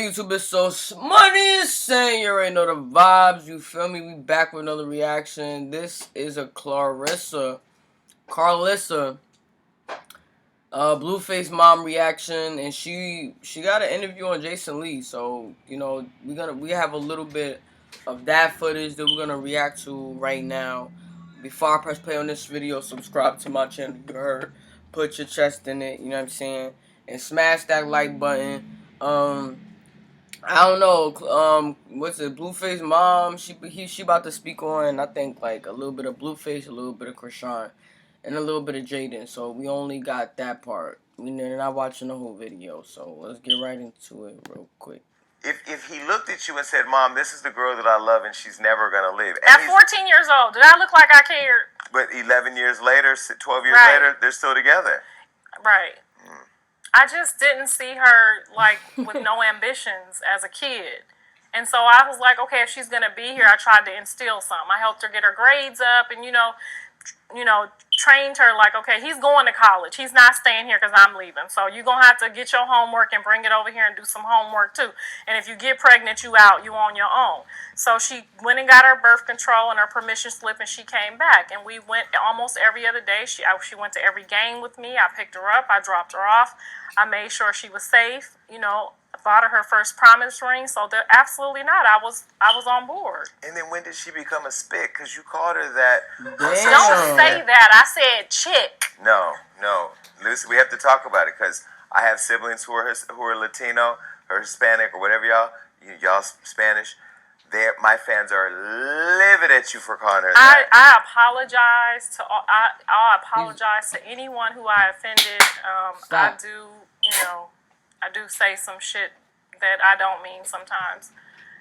YouTube is so money saying you already know the vibes, you feel me? We back with another reaction. This is a Karlissa Blueface mom reaction, and she got an interview on Jason Lee. So we have a little bit of that footage that we're gonna react to right now. Before I press play on this video, subscribe to my channel. You heard, put your chest in it. You know what I'm saying, and smash that like button. I don't know. What's it? Blueface mom. She about to speak on. I think like a little bit of Blueface, a little bit of Krishan, and a little bit of Jaden. So we only got that part. We're not watching the whole video. So let's get right into it real quick. If he looked at you and said, "Mom, this is the girl that I love, and she's never gonna live." And at 14 years old, did I look like I cared? But 11 years later, 12 years later, they're still together. Right. I just didn't see her like with no ambitions as a kid. And so I was like, okay, if she's going to be here, I tried to instill something. I helped her get her grades up and, trained her like, okay, he's going to college. He's not staying here because I'm leaving. So you're going to have to get your homework and bring it over here and do some homework too. And if you get pregnant, you out. You on your own. So she went and got her birth control and her permission slip, and she came back. And we went almost every other day. She went to every game with me. I picked her up. I dropped her off. I made sure she was safe. Bought her first promise ring, so absolutely not. I was on board. And then when did she become a spick? Because you called her that. Damn. Don't say that. I said chick. No. Listen, we have to talk about it because I have siblings who are Latino or Hispanic or whatever y'all Spanish. My fans are livid at you for calling her that. I apologize to I apologize to anyone who I offended. I do say some shit that I don't mean sometimes.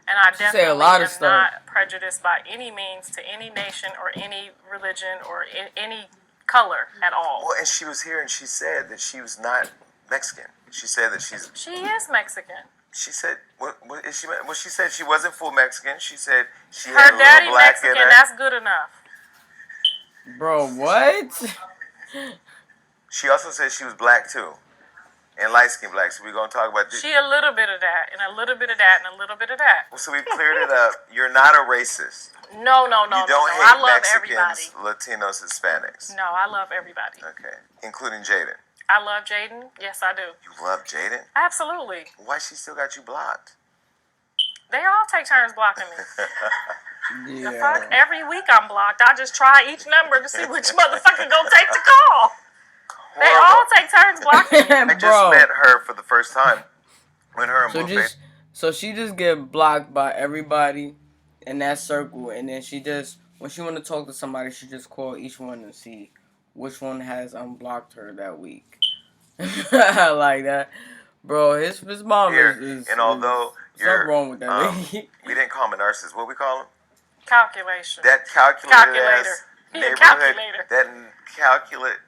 And I definitely am not prejudiced by any means to any nation or any religion or any color at all. Well, and she was here and she said that she was not Mexican. She said that She is Mexican. She said, what is she? Well, she said she wasn't full Mexican. She said she her had a daddy little black Mexican, in her. that's good enough. Bro, what? She also said she was black too. And light-skinned black, so we're going to talk about this. She a little bit of that, and a little bit of that, and a little bit of that. Well, so we've cleared it up. You're not a racist. No. You don't hate I love Mexicans, everybody. Latinos, Hispanics. No, I love everybody. Okay. Including Jaden. I love Jaden. Yes, I do. You love Jaden? Absolutely. Why she still got you blocked? They all take turns blocking me. Yeah. The fuck? Every week I'm blocked. I just try each number to see which motherfucker gonna take the call. They all take turns blocking me. I just met her for the first time. When her and Blueface. So she just get blocked by everybody in that circle, and then when she want to talk to somebody, she just call each one and see which one has unblocked her that week. Like that, bro. His mom is. And although something wrong with that lady. We didn't call him a narcissist. What we call him? Calculation. That calculator.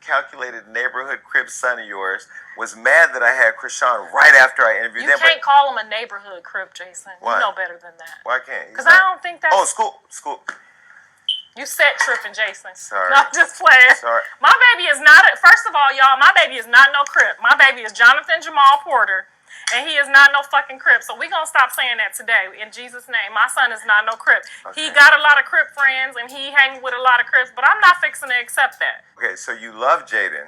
Calculated neighborhood crib son of yours was mad that I had Krishan right after I interviewed them. You can't call him a neighborhood crib, Jason. Why? You know better than that. Why can't? Because I don't think that's... Oh, school. You set tripping, Jason. Sorry. No, I'm just playing. Sorry. My baby is not... First of all, y'all, my baby is not no crip. My baby is Jonathan Jamal Porter. And he is not no fucking Crip. So we gonna stop saying that today. In Jesus' name. My son is not no Crip. Okay. He got a lot of Crip friends and he hangs with a lot of Crips, but I'm not fixing to accept that. Okay, so you love Jaden.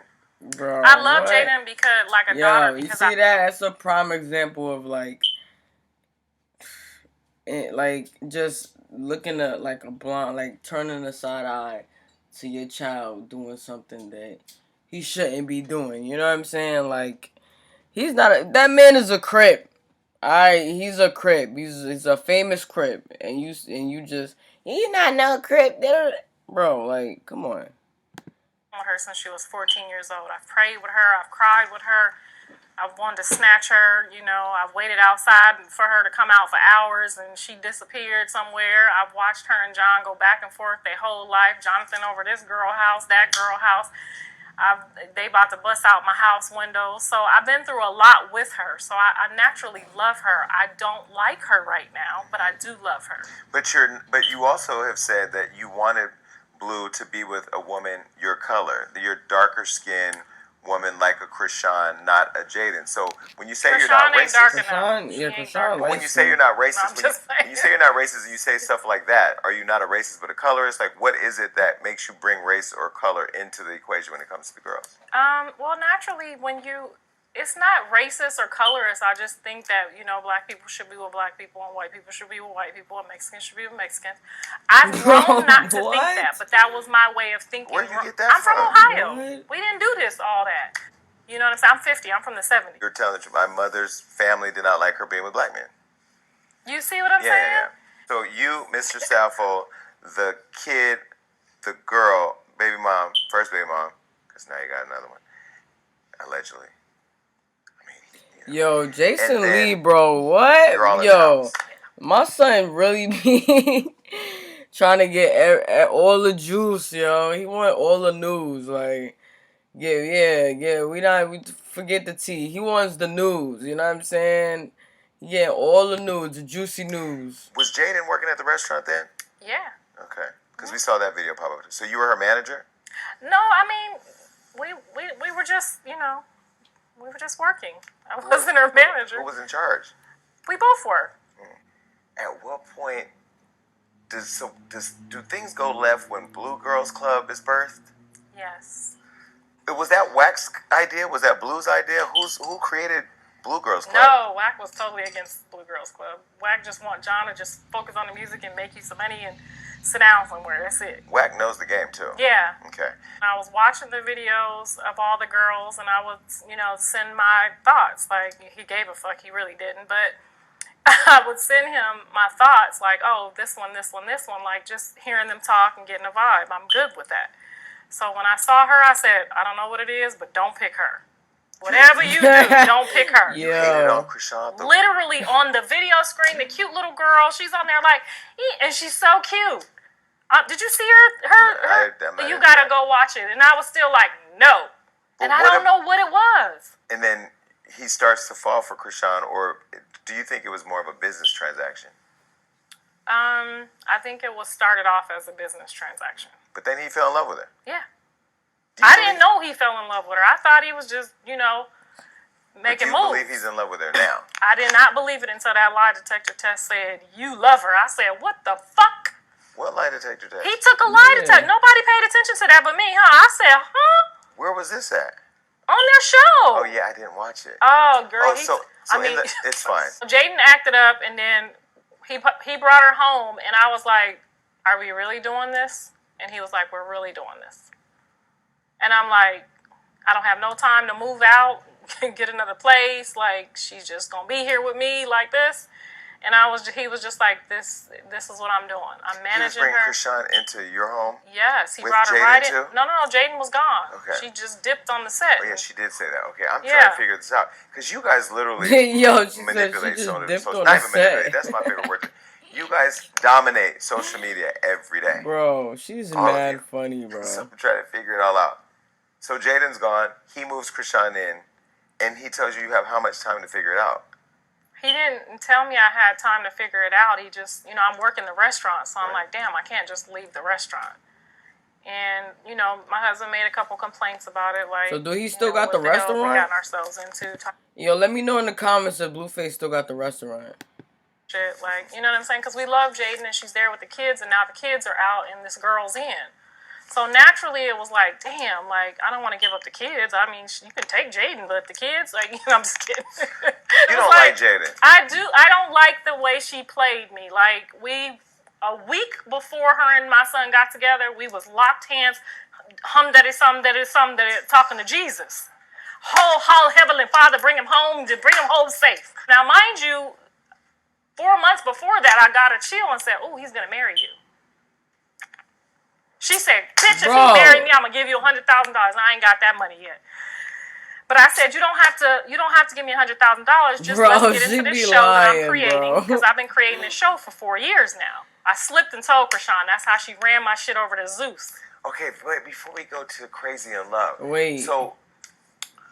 Bro, I love Jaden because like a daughter. You see that? That's a prime example of just looking at like a blonde, like turning a side eye to your child doing something that he shouldn't be doing. You know what I'm saying? Like, he's not that man is a Crip. Alright, he's a Crip. He's a famous Crip. And you're not no Crip. Bro, like, come on. With her since she was 14 years old. I've prayed with her. I've cried with her. I've wanted to snatch her. I've waited outside for her to come out for hours and she disappeared somewhere. I've watched her and John go back and forth their whole life. Jonathan over this girl house, that girl house. They about to bust out my house windows. So I've been through a lot with her. So I naturally love her. I don't like her right now, but I do love her. But you also have said that you wanted Blue to be with a woman your color, your darker skin, woman like a Krishan, not a Jaden. So when you say you're Krishan not ain't dark racist, enough. Krishan, She yeah, ain't Krishan dark but when light you say you're skin. not racist, when you say you're not racist and you say stuff like that, are you not a racist but a colorist? Like, what is it that makes you bring race or color into the equation when it comes to the girls? Well, naturally, it's not racist or colorist. I just think that, black people should be with black people and white people should be with white people and Mexicans should be with Mexicans. I've grown not to think What? that, but that was my way of thinking. Where'd you get that I'm from from? Ohio. What? We didn't do this, all that. You know what I'm saying? I'm 50. I'm from the 70s. You're telling the truth. My mother's family did not like her being with black men. You see what I'm saying? So you, Mr. Sappho, the kid, the girl, baby mom, first baby mom, because now you got another one, allegedly. I mean, Yo, Jason And then Lee, bro, you're all what? in the Yo, house. my son really be trying to get all the juice, yo. He want all the news, like, yeah. We forget the tea. He wants the news. You know what I'm saying? Yeah, all the news, the juicy news. Was Jaden working at the restaurant then? Yeah. Okay, because we saw that video pop up. So you were her manager? No, I mean, we were just, we were just working. I wasn't her manager. Who was in charge? We both were. At what point do things go left when Blue Girls Club is birthed? Yes. Was that Wax idea? Was that Blue's idea? Who created Blue Girls Club? No, Wack was totally against Blue Girls Club. Wack just want John to just focus on the music and make you some money and sit down somewhere. That's it. Wack knows the game too. Yeah. Okay. I was watching the videos of all the girls, and I would, send my thoughts. Like, he gave a fuck. He really didn't. But I would send him my thoughts, like, oh, this one, like, just hearing them talk and getting a vibe. I'm good with that. So when I saw her, I said, I don't know what it is, but don't pick her. Whatever you do, don't pick her. You hated on Krishan. Literally on the video screen, the cute little girl, she's on there like, and she's so cute. Did you see her? You gotta go watch it. And I was still like, no. But and I don't know what it was. And then he starts to fall for Krishan, or do you think it was more of a business transaction? I think it was started off as a business transaction. But then he fell in love with her. Yeah. I didn't know he fell in love with her. I thought he was just, making moves. Do you believe he's in love with her now? I did not believe it until that lie detector test said, you love her. I said, what the fuck? What lie detector test? He took a lie detector. Nobody paid attention to that but me, huh? I said, huh? Where was this at? On their show. Oh, yeah, I didn't watch it. Oh, girl. It's fine. Jaden acted up, and then he brought her home, and I was like, are we really doing this? And he was like, we're really doing this. And I'm like, I don't have no time to move out, get another place. Like, she's just going to be here with me like this. And he was just like, this is what I'm doing. I'm managing her. He was bringing Krishan into your home? Yes, he with brought her Jaden right too? in. No, Jaden was gone. Okay. She just dipped on the set. Oh, yeah, she did say that. Okay, I'm trying to figure this out. Because you guys literally manipulate social media. Not even manipulate, that's my favorite word. You guys dominate social media every day. Bro, she's All mad funny, bro. So I'm trying to figure it all out. So Jaden's gone. He moves Krishan in. And he tells you have how much time to figure it out? He didn't tell me I had time to figure it out. He just, I'm working the restaurant. So I'm like, damn, I can't just leave the restaurant. And, my husband made a couple complaints about it. Like, so do he still got what the restaurant? We gotten ourselves into. Yo, let me know in the comments if Blueface still got the restaurant. Shit, like, you know what I'm saying? Because we love Jaden and she's there with the kids, and now the kids are out and this girl's in. So naturally it was like, damn, like, I don't want to give up the kids. I mean, you can take Jaden, but the kids, like, I'm just kidding. You don't like Jaden? I do. I don't like the way she played me. Like, a week before her and my son got together, we was locked hands, talking to Jesus. Oh, Heavenly Father, bring him home safe. Now, mind you, 4 months before that, I got a chill and said, oh, he's going to marry you. She said, bitch, if you marry me, I'm going to give you $100,000. I ain't got that money yet. But I said, you don't have to give me $100,000. Just let's get into this show that I'm creating. Because I've been creating this show for 4 years now. I slipped and told Krishan. That's how she ran my shit over to Zeus. Okay, but before we go to Crazy in Love. Wait. So,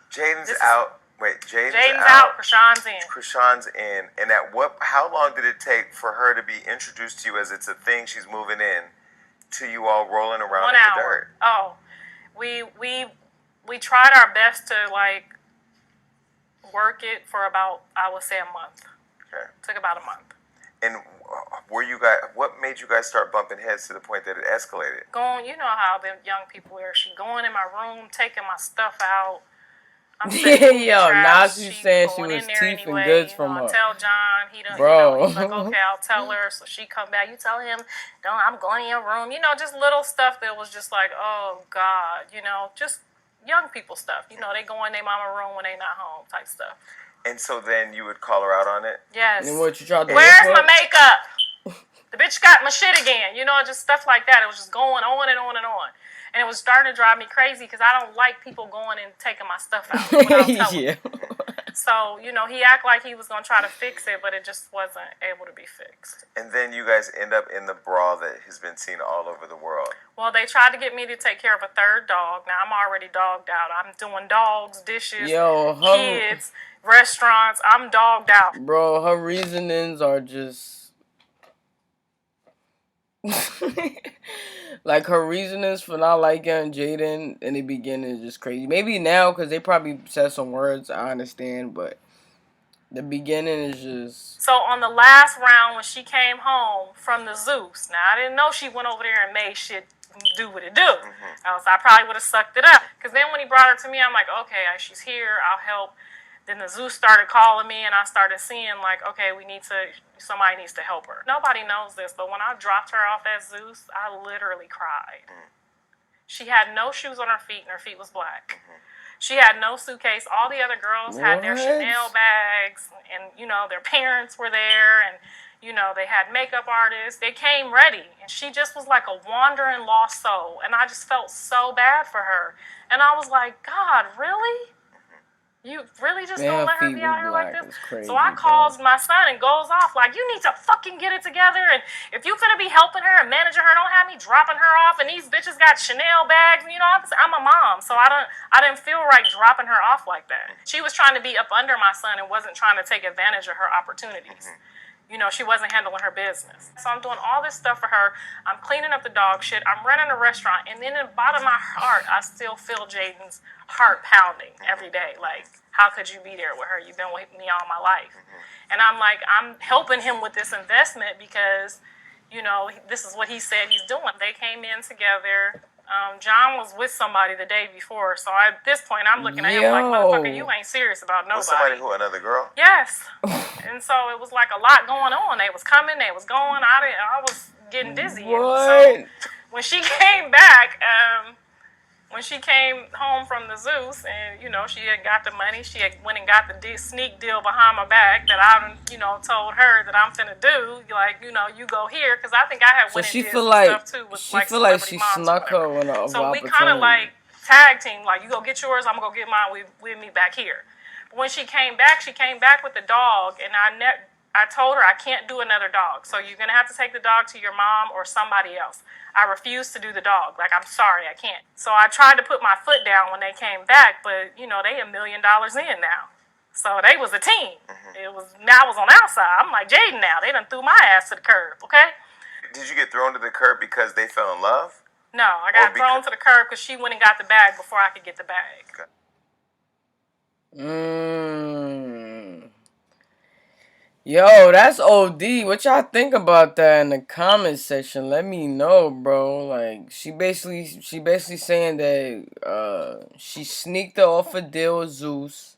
Jaden's out. Jaden's out. Krishan's in. Krishan's in. And how long did it take for her to be introduced to you as it's a thing she's moving in to you all rolling around in the dirt? Oh, we we tried our best to like work it for about, I would say, a month. Okay. Took about a month. And were you guys? What made you guys start bumping heads to the point that it escalated? Going, you know how the young people are. She going in my room, taking my stuff out. I'm Yo, now she's saying she was teeth and goods from her. I tell John, he don't. Bro. He's like, okay, I'll tell her. So she come back. You tell him, don't. I'm going in your room. Just little stuff that was just like, oh God, just young people stuff. They go in their mama room when they not home type stuff. And so then you would call her out on it? Yes. And what you tried to Where's my makeup? The bitch got my shit again. Just stuff like that. It was just going on and on and on. And it was starting to drive me crazy because I don't like people going and taking my stuff out without telling me. So, he acted like he was going to try to fix it, but it just wasn't able to be fixed. And then you guys end up in the brawl that has been seen all over the world. Well, they tried to get me to take care of a third dog. Now, I'm already dogged out. I'm doing dogs, dishes, kids, restaurants. I'm dogged out. Bro, her reasonings are just... like, her reasonings for not liking Jaden in the beginning is just crazy. Maybe now, because they probably said some words, I understand, but the beginning is just... So, on the last round, when she came home from the Zeus, now, I didn't know she went over there and made shit do what it do. Else I probably would have sucked it up. Because then when he brought her to me, I'm like, okay, she's here, I'll help. Then the Zeus started calling me, and I started seeing, like, okay, somebody needs to help her. Nobody knows this, but when I dropped her off at Zeus, I literally cried. She had no shoes on her feet, and her feet was black. She had no suitcase. All the other girls had their Chanel bags, and, their parents were there, and, they had makeup artists. They came ready, and she just was like a wandering lost soul, and I just felt so bad for her. And I was like, God, really? You really just don't let her be out here like this? Crazy, so I calls my son and goes off like, you need to fucking get it together. And if you finna be helping her and managing her, don't have me dropping her off. And these bitches got Chanel bags. I'm a mom, so I didn't feel right dropping her off like that. She was trying to be up under my son and wasn't trying to take advantage of her opportunities. She wasn't handling her business. So I'm doing all this stuff for her. I'm cleaning up the dog shit. I'm running a restaurant. And then in the bottom of my heart, I still feel Jaden's heart pounding every day. Like, how could you be there with her? You've been with me all my life. And I'm like, I'm helping him with this investment because, this is what he said he's doing. They came in together. John was with somebody the day before. So at this point, I'm looking at him like, motherfucker, you ain't serious about nobody. Was somebody who, another girl? Yes. And so it was like a lot going on. They was coming, they was going. I was getting dizzy. What? So when she came back, when she came home from the Zeus and, she had got the money, she had went and got the sneak deal behind my back that I, told her that I'm finna do. Like, you go here. Because I think I had went and did some stuff, too. With, she feel like she snuck her on a So we kind of, like, tag team. Like, you go get yours, I'm going to go get mine. We meet back here. But when she came back with the dog. And I told her I can't do another dog. So you're going to have to take the dog to your mom or somebody else. I refuse to do the dog. Like, I'm sorry, I can't. So I tried to put my foot down when they came back, but, they $1 million in now. So they was a team. I was on our side. I'm like, Jaden now. They done threw my ass to the curb, okay? Did you get thrown to the curb because they fell in love? No, I got thrown to the curb because she went and got the bag before I could get the bag. Okay. Yo, that's OD. What y'all think about that in the comment section? Let me know, bro. Like, she basically saying that she sneaked her off a deal with Zeus,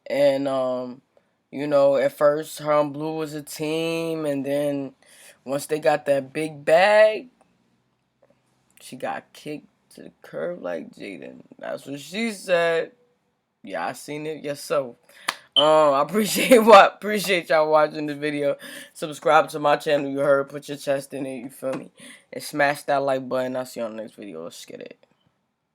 and at first her and Blue was a team, and then once they got that big bag, she got kicked to the curb like Jaden. That's what she said. Yeah, I seen it yourself. I appreciate y'all watching the video. Subscribe to my channel, you heard. Put your chest in it, you feel me? And smash that like button. I'll see you on the next video. Let's get it.